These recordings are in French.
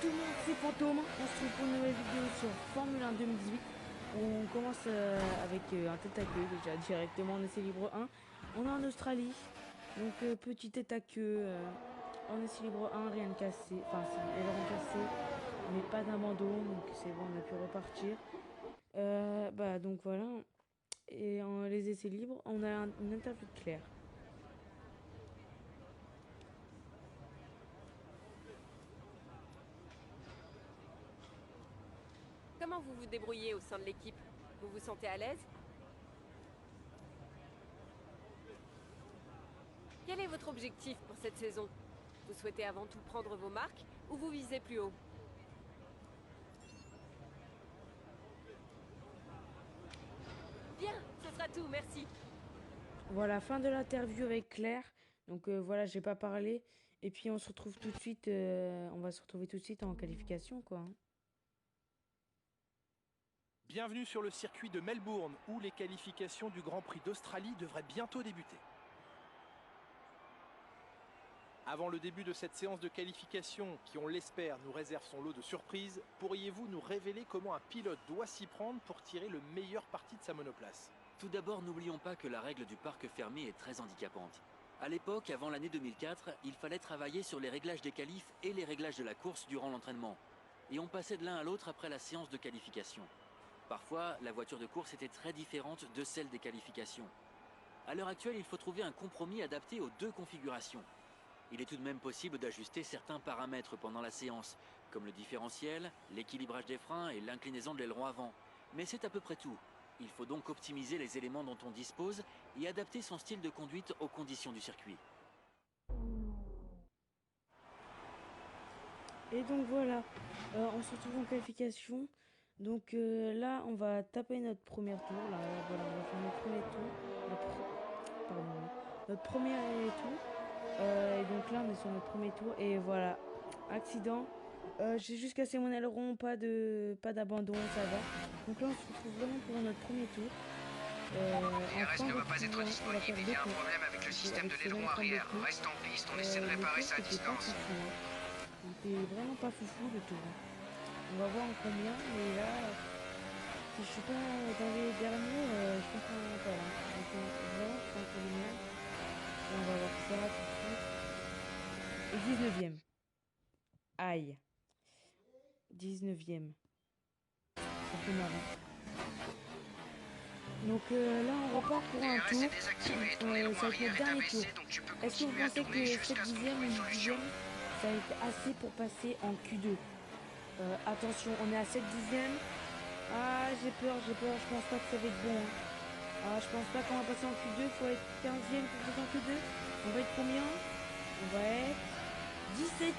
tout le monde, c'est Fantôme. On se retrouve pour une nouvelle vidéo sur Formule 1 2018. On commence avec un tête à queue déjà directement en essai libre 1. On est en Australie, donc petit tête à queue en essai libre 1, rien de cassé. Enfin, si, aileron cassé, mais pas d'abandon, donc c'est bon, on a pu repartir. Donc voilà. Et en les essais libres, on a une interview de Claire. Comment vous vous débrouillez au sein de l'équipe? Vous vous sentez à l'aise? Quel est votre objectif pour cette saison? Vous souhaitez avant tout prendre vos marques ou vous visez plus haut? Bien, ce sera tout, merci. Voilà, fin de l'interview avec Claire. Donc voilà, j'ai pas parlé. Et puis on se retrouve tout de suite. On va se retrouver tout de suite en qualification, quoi. Bienvenue sur le circuit de Melbourne, où les qualifications du Grand Prix d'Australie devraient bientôt débuter. Avant le début de cette séance de qualification, qui on l'espère nous réserve son lot de surprises, pourriez-vous nous révéler comment un pilote doit s'y prendre pour tirer le meilleur parti de sa monoplace? Tout d'abord, n'oublions pas que la règle du parc fermé est très handicapante. À l'époque, avant l'année 2004, il fallait travailler sur les réglages des qualifs et les réglages de la course durant l'entraînement. Et on passait de l'un à l'autre après la séance de qualification. Parfois, la voiture de course était très différente de celle des qualifications. À l'heure actuelle, il faut trouver un compromis adapté aux deux configurations. Il est tout de même possible d'ajuster certains paramètres pendant la séance, comme le différentiel, l'équilibrage des freins et l'inclinaison de l'aileron avant. Mais c'est à peu près tout. Il faut donc optimiser les éléments dont on dispose et adapter son style de conduite aux conditions du circuit. Et donc voilà, on se retrouve en qualification. Donc là, on va taper notre premier tour. Là, voilà, on va faire notre premier tour. Pardon, notre premier tour. Et donc là, on est sur notre premier tour. Et voilà, accident. J'ai juste cassé mon aileron, pas d'abandon, ça va. Donc là, on se retrouve vraiment pour notre premier tour. DRS ne va pas être on va disponible, faire il deux y a un tours. problème avec le système de Avec l'aileron Céline arrière. Cambeau. Reste en piste, on essaie de réparer ça à distance. Il était vraiment pas foufou le tour. On va voir en combien, mais là, si je suis pas dans les derniers, je comprends pas. Là. Donc vraiment, je suis entre les miens. Et on va voir ça tout de suite. Et 19e. Aïe. 19e. Ça fait mal. Hein. Donc là, on repart pour un DRS tour. est désactivé, ton aileron Ça va être arrière notre est dernier tour. abaissé, donc tu peux Est-ce que vous continuer à pensez tourner que jusqu'à 7 ce qu'on dixièmes trouve ou une 8 solution. dixièmes, ça va être assez pour passer en Q2? Attention, on est à 7 dixièmes. Ah, j'ai peur, je pense pas que ça va être bon. Hein. Ah, je pense pas qu'on va passer en Q2, il faut être 15e pour passer en Q2. On va être combien? On va être 17e.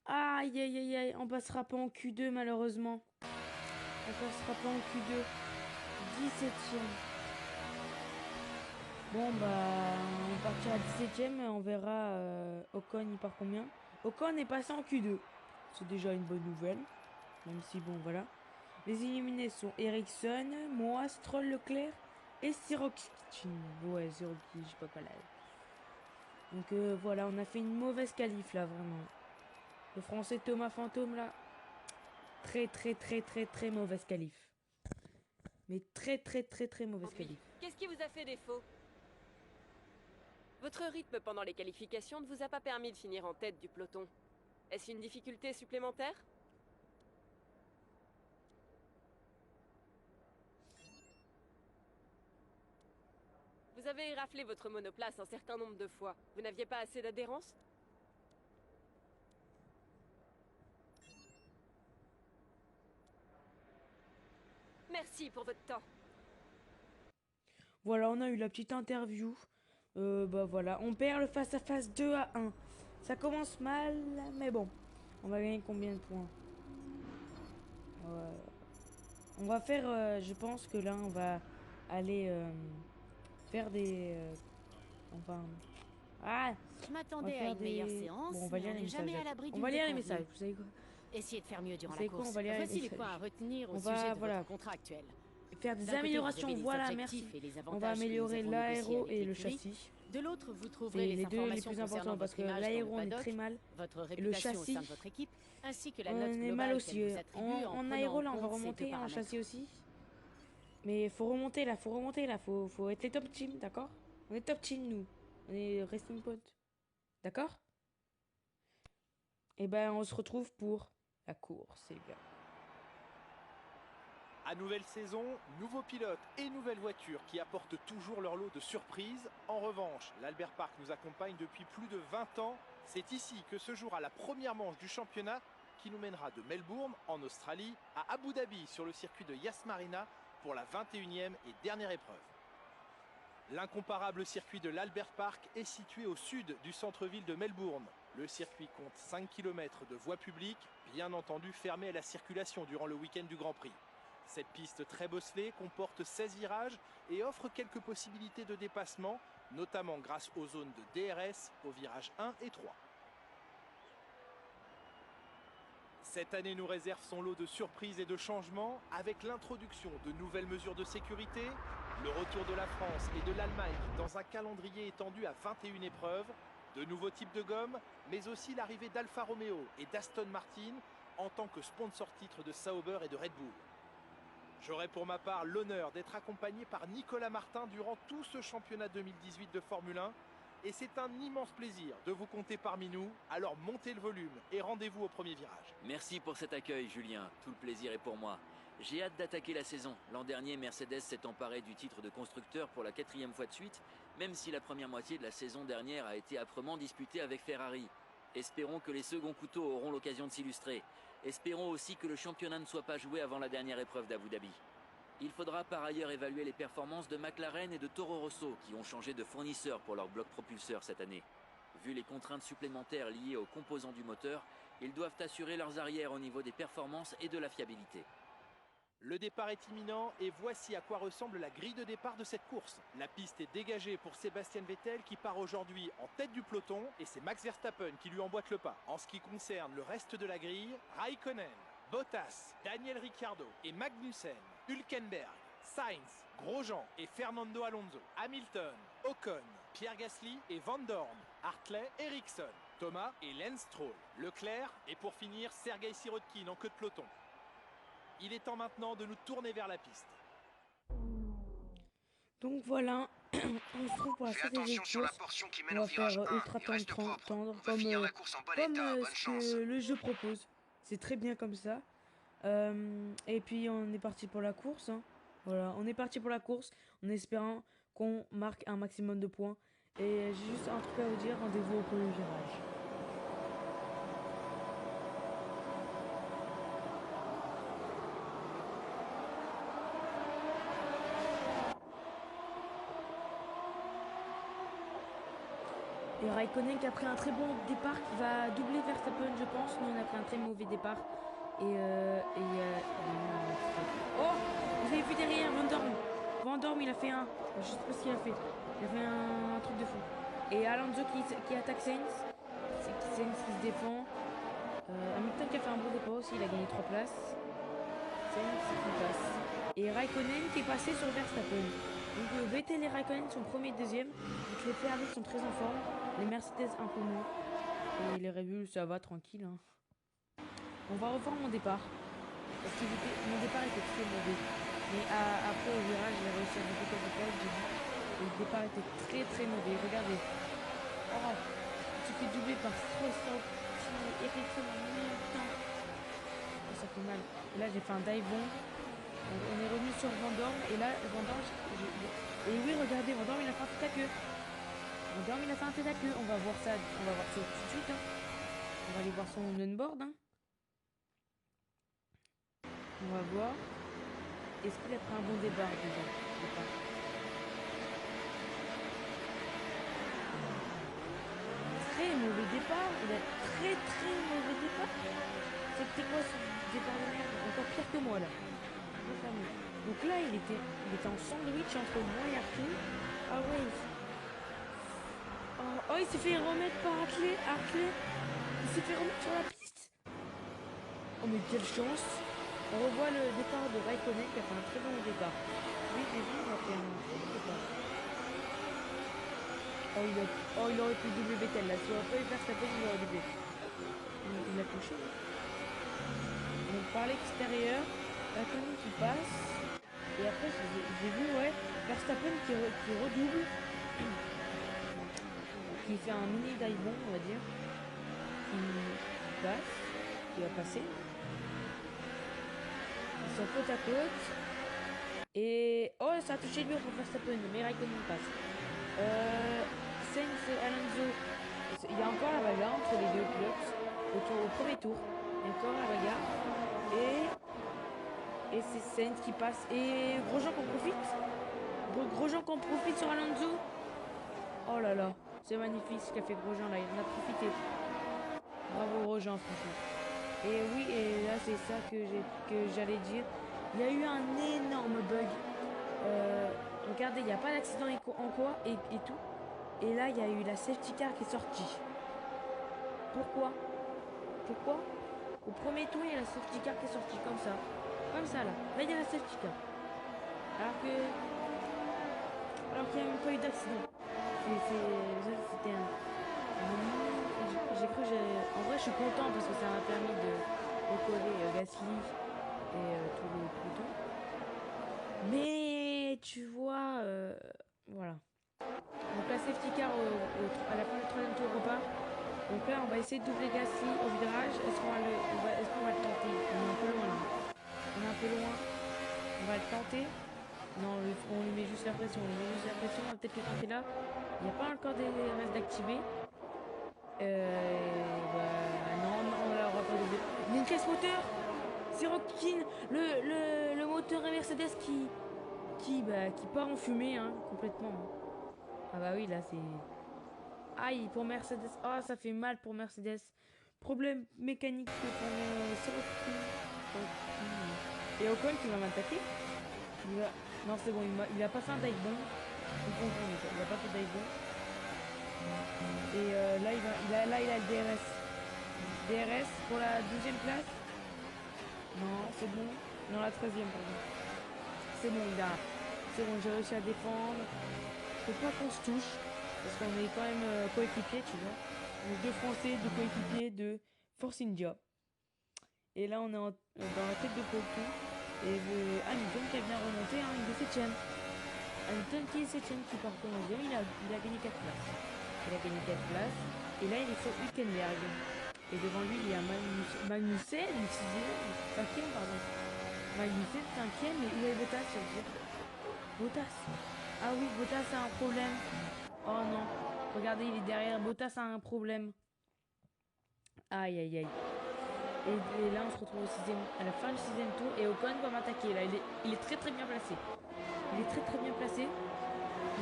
Aïe, aïe, aïe, aïe, on passera pas en Q2 malheureusement. On passera pas en Q2. 17e. Bon, bah, on partira à 17e, on verra Ocon il part combien. Ocon est passé en Q2. C'est déjà une bonne nouvelle. Même si, bon, voilà. Les éliminés sont Ericsson, moi, Stroll, Leclerc et Sirotkin. Ouais, Sirotkin, je sais pas quoi là. Donc voilà, on a fait une mauvaise qualif là, vraiment. Le français Thomas Fantôme là. Très, très, très, très, très mauvaise qualif. Mais très, très, très, très mauvaise qualif. Qu'est-ce qui vous a fait défaut? Votre rythme pendant les qualifications ne vous a pas permis de finir en tête du peloton. Est-ce une difficulté supplémentaire? Vous avez éraflé votre monoplace un certain nombre de fois. Vous n'aviez pas assez d'adhérence? Merci pour votre temps. Voilà, on a eu la petite interview. Bah voilà, on perd le face-à-face 2-1. Ça commence mal, mais bon. On va gagner combien de points? On va faire, je pense que là, on va aller faire des... enfin... Ah, Je on va m'attendais à faire une meilleure des... séance, Bon, on va mais lire on les n'est jamais messages. à l'abri On d'une va lire les déconvenue. messages, vous savez quoi? Essayez de faire mieux durant Vous la savez quoi, course. on va lire les Voici les messages. points à retenir au On sujet va, de voilà, votre contrat actuel. faire des D'un côté, vous améliorations, avez les voilà, objectifs merci. et les On va avantages que nous améliorer avons négociés l'aéro avec et le l'écurie. châssis. De l'autre, vous C'est trouverez les les deux les informations plus concernant importants parce votre que image dans l'aéro le on est paddock, très mal. votre Et le réputation au châssis, sein de votre équipe, ainsi que la on note est globale mal qu'elle aussi. vous attribue en En prenant aéro en là on va compte ces deux remonter, en paramètres. châssis aussi. Mais faut remonter là, faut être les top team, d'accord? On est top team nous. On est Racing Point. D'accord? Et ben on se retrouve pour la course, les gars. À nouvelle saison, nouveaux pilotes et nouvelles voitures qui apportent toujours leur lot de surprises. En revanche, l'Albert Park nous accompagne depuis plus de 20 ans. C'est ici que se jouera la première manche du championnat qui nous mènera de Melbourne, en Australie, à Abu Dhabi, sur le circuit de Yas Marina, pour la 21e et dernière épreuve. L'incomparable circuit de l'Albert Park est situé au sud du centre-ville de Melbourne. Le circuit compte 5 km de voies publiques, bien entendu fermées à la circulation durant le week-end du Grand Prix. Cette piste très bosselée comporte 16 virages et offre quelques possibilités de dépassement, notamment grâce aux zones de DRS aux virages 1 et 3. Cette année nous réserve son lot de surprises et de changements avec l'introduction de nouvelles mesures de sécurité, le retour de la France et de l'Allemagne dans un calendrier étendu à 21 épreuves, de nouveaux types de gommes, mais aussi l'arrivée d'Alfa Romeo et d'Aston Martin en tant que sponsor titre de Sauber et de Red Bull. J'aurai pour ma part l'honneur d'être accompagné par Nicolas Martin durant tout ce championnat 2018 de Formule 1 et c'est un immense plaisir de vous compter parmi nous, alors montez le volume et rendez-vous au premier virage. Merci pour cet accueil, Julien. Tout le plaisir est pour moi. J'ai hâte d'attaquer la saison. L'an dernier, Mercedes s'est emparé du titre de constructeur pour la 4e fois de suite, même si la première moitié de la saison dernière a été âprement disputée avec Ferrari. Espérons que les seconds couteaux auront l'occasion de s'illustrer. Espérons aussi que le championnat ne soit pas joué avant la dernière épreuve d'Abu Dhabi. Il faudra par ailleurs évaluer les performances de McLaren et de Toro Rosso qui ont changé de fournisseur pour leur bloc propulseur cette année. Vu les contraintes supplémentaires liées aux composants du moteur, ils doivent assurer leurs arrières au niveau des performances et de la fiabilité. Le départ est imminent et voici à quoi ressemble la grille de départ de cette course. La piste est dégagée pour Sébastien Vettel qui part aujourd'hui en tête du peloton et c'est Max Verstappen qui lui emboîte le pas. En ce qui concerne le reste de la grille, Raikkonen, Bottas, Daniel Ricciardo et Magnussen, Hülkenberg, Sainz, Grosjean et Fernando Alonso, Hamilton, Ocon, Pierre Gasly et Van Dorn, Hartley, Ericsson, Thomas et Lance Stroll, Leclerc et pour finir Sergei Sirotkin en queue de peloton. Il est temps maintenant de nous tourner vers la piste. Donc voilà, on se retrouve pour la Fais stratégie de attention sur la course. portion qui On mène au va virage faire 1. ultra Il reste propre. tendre On va finir la course en bon état. Bonne ce chance. que le jeu propose. C'est très bien comme ça. Et puis on est parti pour la course. Hein. Voilà, on est parti pour la course en espérant qu'on marque un maximum de points. Et j'ai juste un truc à vous dire, rendez-vous au premier virage. Et Raikkonen qui a pris un très bon départ, qui va doubler Verstappen, je pense. Nous, on a pris un très mauvais départ. Oh, vous avez vu derrière Van Dorn. Van Dorn, il a fait un. Je sais pas ce qu'il a fait. Il a fait un truc de fou. Et Alonso qui attaque Sainz. C'est Sainz qui se défend. Hamilton qui a fait un bon départ aussi. Il a gagné 3 places. Sainz qui passe. Et Raikkonen qui est passé sur Verstappen. Donc Vettel et Raikkonen sont premier et deuxième. Donc les Ferrari sont très en forme. Les Mercedes un peu moins. Et les Red Bull ça va tranquille. Hein. On va revoir mon départ. Parce que mon départ était très mauvais. Mais après au virage j'ai réussi à monter quelques places. J'ai vu. Et le départ était très très mauvais. Regardez. Oh, tu fais doubler par Stroll et Ericsson en même temps. Oh, ça fait mal. Et là j'ai fait un dive bon. On est revenu sur Van Dorn et là Van Dorn et oui regardez Van Dorn il a fait un tête à queue. Van Dorn il a fait un tête à queue. On va voir ça tout de suite. Hein. On va aller voir son onboard. Hein. On va voir. Est-ce qu'il a pris un bon départ déjà? Très mauvais départ. Il a très mauvais départ. C'était quoi ce départ de merde? Encore pire que moi là. Donc là, il était en sandwich entre moi et Hartley. Ah ouais. Oh, il s'est fait remettre par Hartley. Il s'est fait remettre sur la piste. Oh mais quelle chance. On revoit le départ de Raikkonen qui a fait un très bon départ. Oui, j'ai vu, il a fait un bon départ. il aurait pu doubler Vettel là. Si on aurait pas eu Verstappen, il aurait doublé. Il l'a touché. Donc par l'extérieur, Raikkonen qui passe. Et après, j'ai vu, ouais, Verstappen qui redouble. Qui fait un mini dive bomb, on va dire. Qui passe. Qui va passer. Ils sont côte à côte. Et... Oh, ça a touché lui pour Verstappen, mais Raikkonen passe. Sainz et Alonso. Il y a encore la bagarre entre les deux pilotes. Au premier tour. Il y a encore la bagarre. Et c'est Sainz qui passe. Et Grosjean qu'on profite. Grosjean qu'on profite sur Alonso. Oh là là. C'est magnifique ce qu'a fait Grosjean là. Il en a profité. Bravo Grosjean, franchement. Et oui, et là c'est ça que j'allais dire. Il y a eu un énorme bug. Regardez, il n'y a pas d'accident en quoi et tout. Et là, il y a eu la safety car qui est sortie. Pourquoi? Au premier tour, il y a la safety car qui est sortie comme ça. Comme ça, là. Là, il y a la safety car. Alors qu'il n'y a même pas eu d'accident. C'était un... J'ai cru... En vrai, je suis content parce que ça m'a permis de recoller Gasly et tout le peloton. Mais tu vois... voilà. Donc la safety car à la fin du troisième tour repart. Donc là on va essayer de doubler Gasly au virage. Est-ce qu'on va le tenter? On est un peu loin là. On va le tenter. Non, on lui met juste la pression. On va peut-être le tenter là. Il n'y a pas encore des restes d'activer. Non, on l'aura pas doublé. Il y a une caisse moteur. C'est Rockin. Le moteur à Mercedes qui part en fumée hein, complètement. Ah bah oui, là c'est... Aïe, pour Mercedes. Ah, ça fait mal pour Mercedes. Problème mécanique pour Sirotkin. Et Ocon qui va m'attaquer. Non, c'est bon, il a pas fait un dive bomb. Il a pas fait dive bomb. Et là, il a le DRS. DRS pour la 12e place. Non, c'est bon. Non, la 13e, pardon. C'est bon, c'est bon, j'ai réussi à défendre. Faut pas qu'on se touche, parce qu'on est quand même coéquipiers, tu vois. Donc deux Français, deux coéquipiers de Force India. Et là, on est dans la tête de peloton. Et Hamilton qui a bien remonté, hein, il est 7ème. Hamilton qui est 7ème, qui part comme 11ème, il a gagné 4 places. Et là, il est sur Hülkenberg. Et devant lui, il y a Magnussen, 5ème, pardon. Magnussen, 5ème, et il y a Bottas, ça veut dire. Bottas. Ah oui, Bottas a un problème. Oh non. Regardez, il est derrière. Bottas a un problème. Aïe, aïe, aïe. Et là, on se retrouve à la fin du 6ème tour. Et Ocon va m'attaquer. Là, il est très très bien placé. Il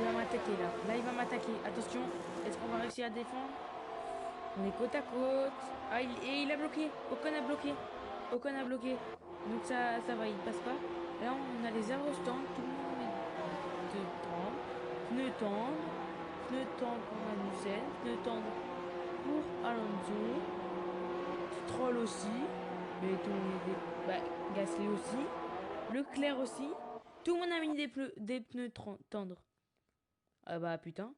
va m'attaquer là. Là, il va m'attaquer. Attention. Est-ce qu'on va réussir à défendre? On est côte à côte. Ah, et il a bloqué. Ocon a bloqué. Donc ça va, il passe pas. Là, on a les aérostants. Tout le monde pneu tendre pour Magnussen, pneu tendre pour Alonso, Stroll aussi, mais tout le monde Gasly aussi, Leclerc aussi, tout le monde a mis des pneus tendres. Ah bah putain.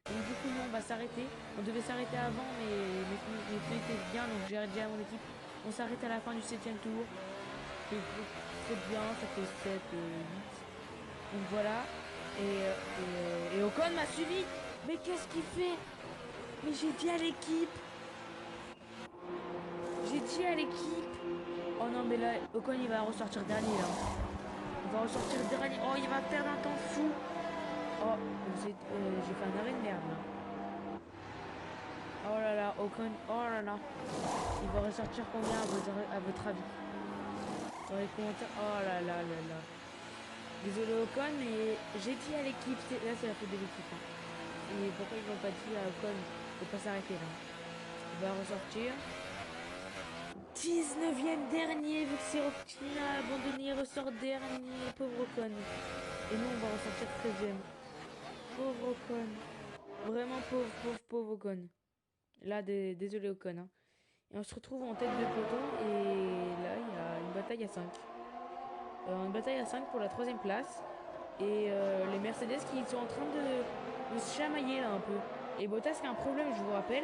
Donc du coup nous on va s'arrêter. On devait s'arrêter avant mais mes pneus étaient bien donc j'ai dit à mon équipe on s'arrête à la fin du 7ème tour. C'est très bien, ça fait 7 et 8. Donc voilà. Et Ocon m'a suivi. Mais qu'est-ce qu'il fait? Mais j'ai dit à l'équipe. Oh non mais là Ocon il va ressortir dernier là. Oh il va perdre un temps fou. Oh j'ai fait un arrêt de merde là. Oh là là Ocon. Oh là là. Il va ressortir combien à votre avis? Dans les commentaires. Oh là là là là. Désolé Ocon, mais j'ai dit à l'équipe, là c'est la faute de l'équipe. Hein. Et pourquoi ils n'ont pas dit à Ocon de pas s'arrêter là? Il va ressortir. 19ème dernier, vu que Sirotkin a abandonné, il ressort dernier, pauvre Ocon. Et nous on va ressortir 13ème. Pauvre Ocon. Vraiment pauvre Ocon. Là, désolé Ocon. Hein. Et on se retrouve en tête de peloton et là il y a une bataille à 5. Une bataille à 5 pour la 3ème place. Et les Mercedes qui sont en train de se chamailler là un peu. Et Bottas qui a un problème, je vous rappelle.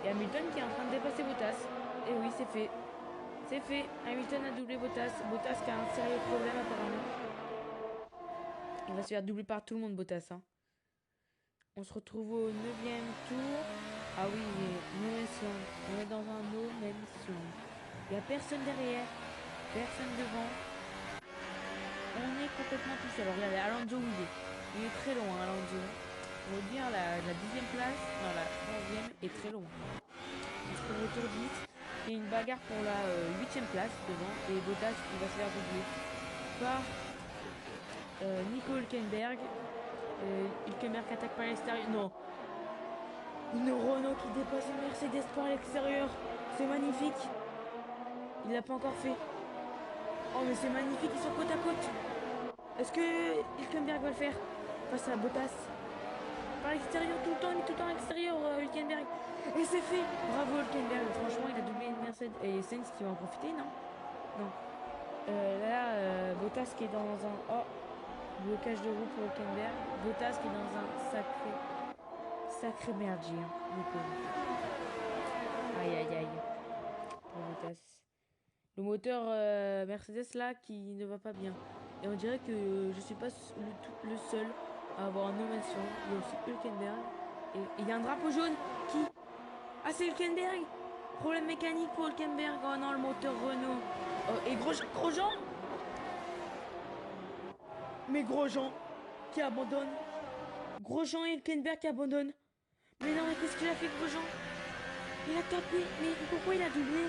Et Hamilton qui est en train de dépasser Bottas. Et oui, c'est fait. C'est fait. Hamilton a doublé Bottas. Bottas qui a un sérieux problème apparemment. Il va se faire doubler par tout le monde, Bottas. Hein. On se retrouve au 9e tour. Ah oui, no man's land. On est dans un no man's land. Il n'y a personne derrière. Personne devant. On est complètement tout seul. Regardez, Alonso où il est. Il est très loin, Alonso. On va dire la 10e place. Non, la 11e est très loin. On se retrouve au tour 10. Il y a une bagarre pour la 8e place devant. Et Bottas qui va se faire doubler par Nico Hülkenberg. Hülkenberg attaque par l'extérieur. Non. Une Renault qui dépasse une Mercedes par l'extérieur. C'est magnifique. Il l'a pas encore fait. Oh mais c'est magnifique, ils sont côte à côte. Est-ce que Hülkenberg va le faire face à Bottas? Par l'extérieur tout le temps, il est tout le temps à l'extérieur Hülkenberg. Et c'est fait. Bravo Hülkenberg. Franchement il a doublé une Mercedes. Et Sainz qui va en profiter, non? Non. Bottas qui est dans un... Oh, blocage de roue pour Hülkenberg. Bottas qui est dans un sacré merdier. Hein, aïe aïe aïe. Pour Bottas. Le moteur Mercedes là qui ne va pas bien. Et on dirait que je suis pas le seul à avoir un ovation. Il y a aussi Hülkenberg. Et il y a un drapeau jaune. Qui? Ah c'est Hülkenberg. Problème mécanique pour Hülkenberg. Oh non le moteur Renault. Oh, et Grosjean. Mais Grosjean qui abandonne. Grosjean et Hülkenberg qui abandonnent. Mais non mais qu'est-ce qu'il a fait Grosjean? Il a tapé. Mais pourquoi il a doublé?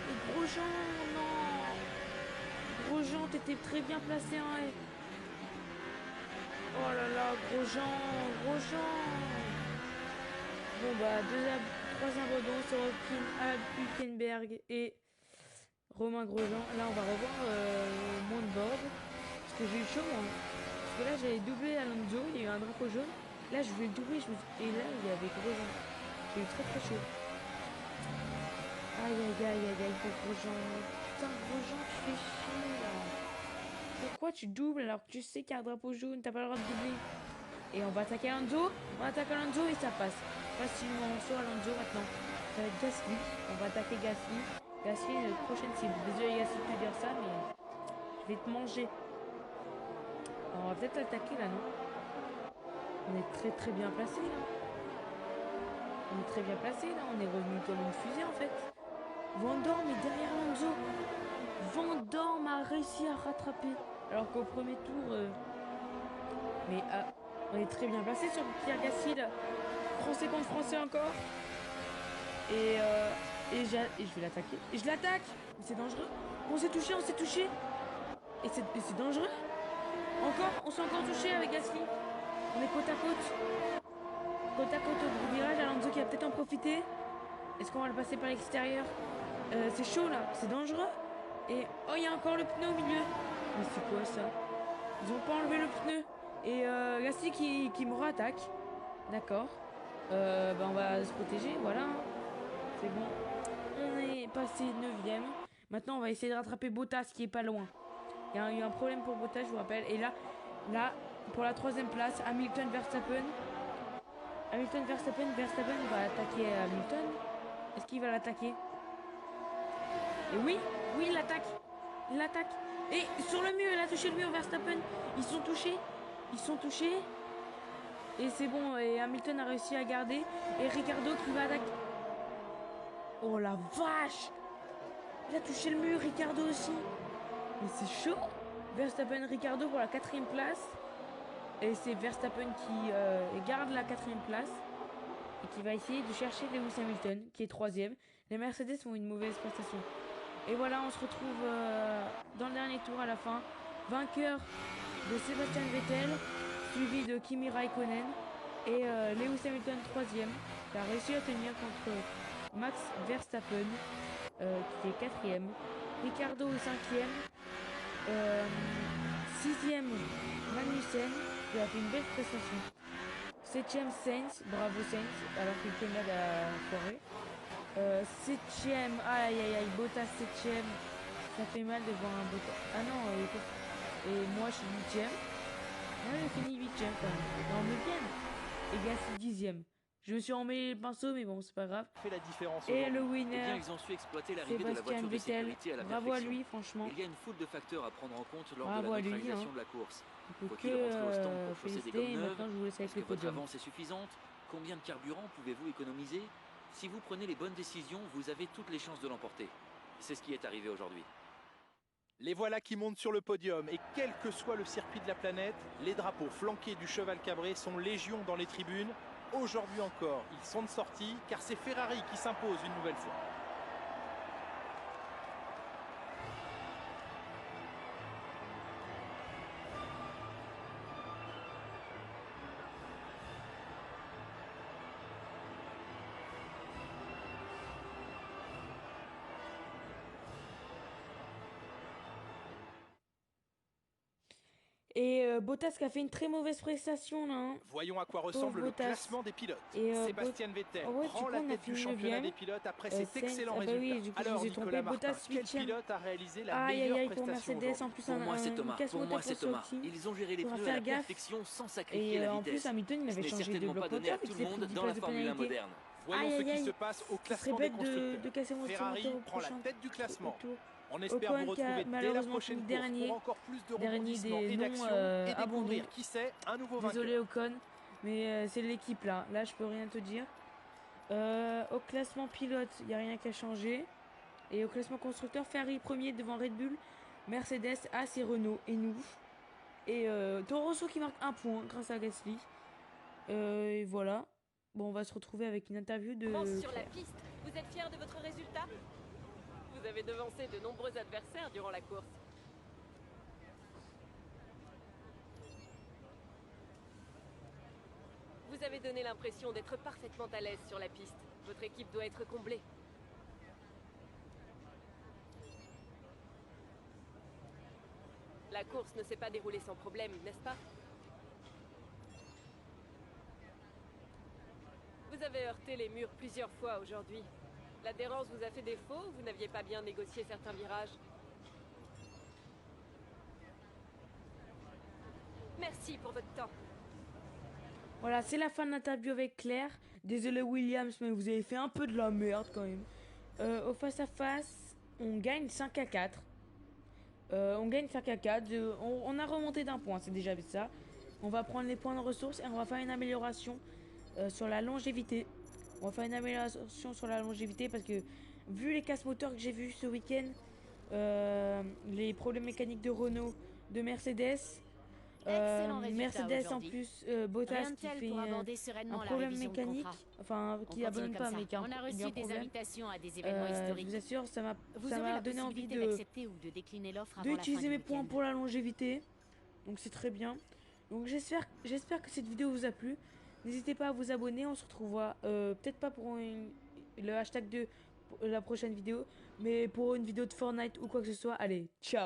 Et Grosjean, non. Grosjean, t'étais très bien placé. Hein. Oh là là, Grosjean. Bon bah, troisième abandon sur Hülkenberg et Romain Grosjean. Là, on va revoir mon board. Parce que j'ai eu chaud, moi. Parce que là, j'avais doublé Alonso, il y a eu un drapeau jaune. Là, je voulais le doubler, et là, il y avait Grosjean. J'ai eu très chaud. Aïe aïe aïe aïe aïe pour Grosjean. Putain Grosjean tu fais chier là. Pourquoi tu doubles alors que tu sais qu'il y a un drapeau jaune, t'as pas le droit de doubler. Et on va attaquer Alonso. On attaque Alonso et ça passe. Facilement sur Alonso maintenant. Ça va être Gasly. On va attaquer Gasly. Gasly est notre prochaine cible. Désolé Gasly de te dire ça mais je vais te manger. Alors, on va peut-être l'attaquer là non? On est très bien placé là. On est très bien placé là. On est revenu comme une fusée en fait. Van Dorn est derrière Alonso. Van Dorn a réussi à rattraper. Alors qu'au premier tour... Mais on est très bien placé sur Pierre Gasly là. Français contre français encore. Et je vais l'attaquer. Et je l'attaque. Mais c'est dangereux. On s'est touché. Et c'est dangereux. On s'est encore touché avec Gasly. On est côte à côte. Côte à côte au gros virage. Alonso qui va peut-être en profiter. Est-ce qu'on va le passer par l'extérieur? C'est chaud là, c'est dangereux. Et oh il y a encore le pneu au milieu. Mais c'est quoi ça? Ils ont pas enlevé le pneu. Et Gasly qui me re-attaque. D'accord. On va se protéger, voilà. C'est bon. On est passé 9ème. Maintenant on va essayer de rattraper Bottas qui est pas loin. Il y a eu un problème pour Bottas, je vous rappelle. Et là pour la 3ème place, Hamilton Verstappen. Verstappen va attaquer Hamilton. Est-ce qu'il va l'attaquer? Et oui, il l'attaque. Et sur le mur, il a touché le mur Verstappen. Ils sont touchés. Et c'est bon, et Hamilton a réussi à garder. Et Ricardo qui va attaquer. Oh la vache! Il a touché le mur, Ricardo aussi. Mais c'est chaud. Verstappen, Ricardo pour la 4ème place. Et c'est Verstappen qui garde la 4ème place. Et qui va essayer de chercher Lewis Hamilton, qui est 3ème. Les Mercedes ont une mauvaise prestation. Et voilà, on se retrouve dans le dernier tour à la fin. Vainqueur de Sebastian Vettel, suivi de Kimi Raikkonen. Et Lewis Hamilton 3ème, qui a réussi à tenir contre Max Verstappen, qui est 4ème. Ricardo 5ème. 6ème Magnussen, qui a fait une belle prestation. 7ème Sainz, bravo Sainz, alors qu'il Hülkenberg a foiré. 7ème, aïe, Bottas 7ème, ça fait mal de voir un Bottas. Ah non, et moi je suis 8ème. Ouais, j'ai fini 8ème quand même. Non, 9ème. et Gasly 10e. Je me suis emmêlé les pinceaux, mais bon, c'est pas grave. Fait la différence Et le aujourd'hui. Eh bien, winner, ils ont su exploiter l'arrivée de la Sébastien voiture de Vettel. sécurité à la Bravo à perfection. lui, franchement. Il y a une foule de facteurs à prendre en compte lors Bravo de la à lui, neutralisation hein. de la course. On peut Faut-il que rentrer au stand pour chausser des féliciter. gommes Et neuves? maintenant, je vous laisse avec Est-ce que le votre podium. avance est suffisante? Combien de carburant pouvez-vous économiser? Si vous prenez les bonnes décisions, vous avez toutes les chances de l'emporter. C'est ce qui est arrivé aujourd'hui. Les voilà qui montent sur le podium et quel que soit le circuit de la planète, les drapeaux flanqués du cheval cabré sont légion dans les tribunes. Aujourd'hui encore, ils sont de sortie car c'est Ferrari qui s'impose une nouvelle fois. Et Bottas qui a fait une très mauvaise prestation là. Hein. Voyons à quoi ressemble le Bottas. classement des pilotes. Et, Sébastien Vettel Ah ouais, prend du la coup, on a tête du fini championnat 9e. des pilotes après cet Sainz, excellent ah bah résultat. oui, du coup, je Alors vous ai trompé, Nicolas Martin, Bottas quel 8e. pilote a réalisé la Aïe aïe meilleure aïe pour prestation Mercedes, en aujourd'hui? plus Pour moi, c'est un Thomas. casse Pour moi, moteur c'est pour Thomas. Sauti. Ils ont géré les Faudra pneus à faire la gaffe. perfection sans sacrifier Et la en vitesse. plus, Hamilton, il Ce avait n'est changé de certainement bloc pas donné à moteur et tout qu'il le s'est pris monde 10 dans places la de Formule 1 pénalité. moderne. Voyons Aïe ce aïe qui aïe, se passe au ce serait classement des bête de constructeurs. casser mon Ferrari moteur au prend la prochain tête du classement. tour. On espère vous Ocon qui a retrouver dès la malheureusement prochaine fini course dernier. pour encore plus de Dernier rebondissements des et non d'actions et abandons. découvrir qui c'est un nouveau Désolé vainqueur. Ocon, mais c'est l'équipe là. Là, je peux rien te dire. Au classement pilote, il n'y a rien qui a changé. Et au classement constructeur, Ferrari premier devant Red Bull, Mercedes, As et Renault et nous. Et Toro Rosso qui marque un point grâce à Gasly. Et voilà. Bon, on va se retrouver avec une interview de France sur la Claire. piste, vous êtes fiers de votre résultat? Vous avez devancé de nombreux adversaires durant la course. Vous avez donné l'impression d'être parfaitement à l'aise sur la piste. Votre équipe doit être comblée. La course ne s'est pas déroulée sans problème, n'est-ce pas? Vous avez heurté les murs plusieurs fois aujourd'hui. L'adhérence vous a fait défaut ou vous n'aviez pas bien négocié certains virages? Merci pour votre temps. Voilà, c'est la fin de l'interview avec Claire. Désolé Williams, mais vous avez fait un peu de la merde quand même. Au face-à-face, on gagne 5-4. On gagne 5-4. On a remonté d'un point, c'est déjà ça. On va prendre les points de ressources et on va faire une amélioration sur la longévité. On va faire une amélioration sur la longévité parce que vu les casse-moteurs que j'ai vus ce week-end, les problèmes mécaniques de Renault, de Mercedes, Excellent résultat Mercedes en aujourd'hui. plus, Bottas Rien de qui tel fait pour aborder sereinement un la problème révision de mécanique, contrat. enfin On qui abandonne continue pas comme mais ça. qui a On a il y a reçu un des problème. invitations à des événements Je historiques. vous assure, ça Vous m'a aurez la donné envie possibilité d'accepter ou de décliner l'offre avant la fin d'utiliser du mes points week-end. pour la longévité. Donc c'est très bien. Donc j'espère que cette vidéo vous a plu. N'hésitez pas à vous abonner. On se retrouvera peut-être pas pour le hashtag 2 pour la prochaine vidéo, mais pour une vidéo de Fortnite ou quoi que ce soit. Allez, ciao.